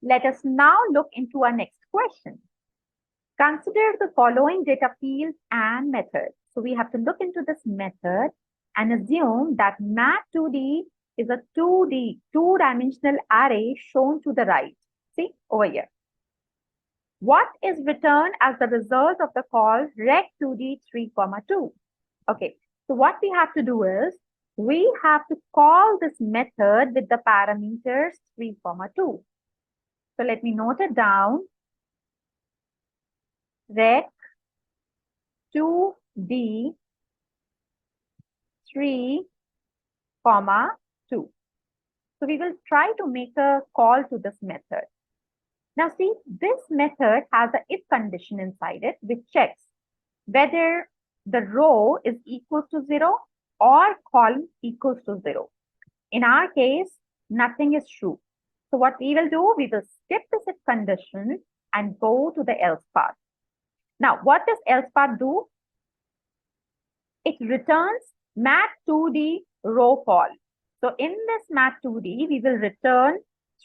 Let us now look into our next question. Consider the following data fields and methods. So we have to look into this method and assume that mat2d is a 2D, two-dimensional array shown to the right. See over here. What is returned as the result of the call rect2d 3, 2? Okay, so what we have to do is we have to call this method with the parameters 3, 2. So let me note it down. Rect 2d 3, 2. So we will try to make a call to this method. Now see, this method has an if condition inside it, which checks whether the row is equal to 0 or column equals to 0. In our case, nothing is true. So what we will do, we will skip this if condition and go to the else part. Now, what does else part do? It returns mat2d row call. So in this mat2d, we will return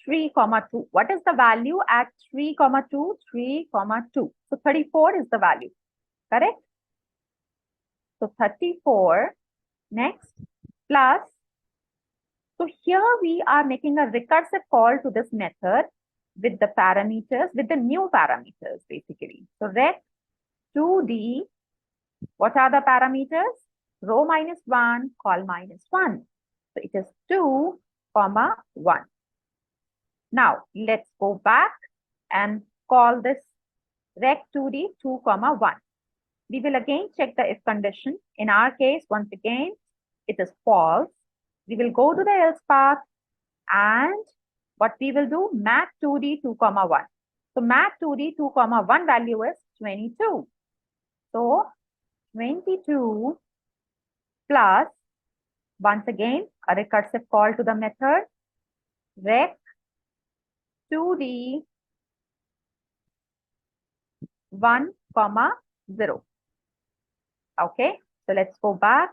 3, 2. What is the value at 3, 2? 3, 2. So 34 is the value, correct? So 34, next, plus. So here we are making a recursive call to this method with the parameters, with the new parameters basically. So rect 2d, what are the parameters? Row minus 1, call minus 1. So it is 2, 1. Now let's go back and call this rect 2d 2, 1. We will again check the if condition. In our case, once again, it is false. We will go to the else path and what we will do, mat2d 2, 1. So mat2d 2, 1 value is 22. So 22 plus, once again, a recursive call to the method, rect 2d 1, 0. Okay, so let's go back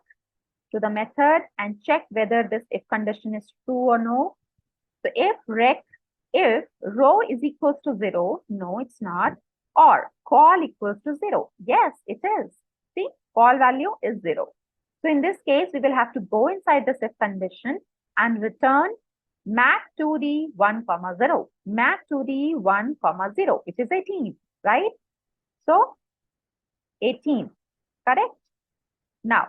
to the method and check whether this if condition is true or no. So if row is equals to 0, no, it's not, or call equals to 0, yes, it is. See, call value is 0. So in this case, we will have to go inside this if condition and return mat2d 1, 0, mat2d 1, 0, which is 18, right? So 18, correct? Now,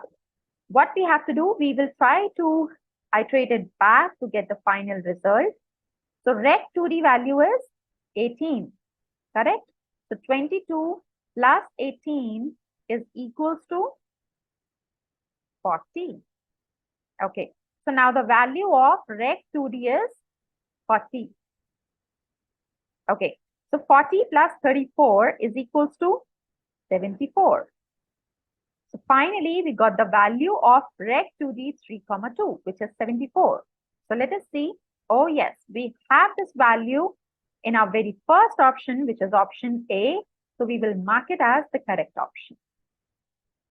what we have to do, we will try to iterate it back to get the final result. So rect 2d value is 18, correct? So 22 plus 18 is equals to 40. Okay, so now the value of rect 2d is 40. Okay, so 40 plus 34 is equals to 74. So finally, we got the value of rect 2d 3, 2, which is 74. So let us see. Oh yes, we have this value in our very first option, which is option A. So we will mark it as the correct option.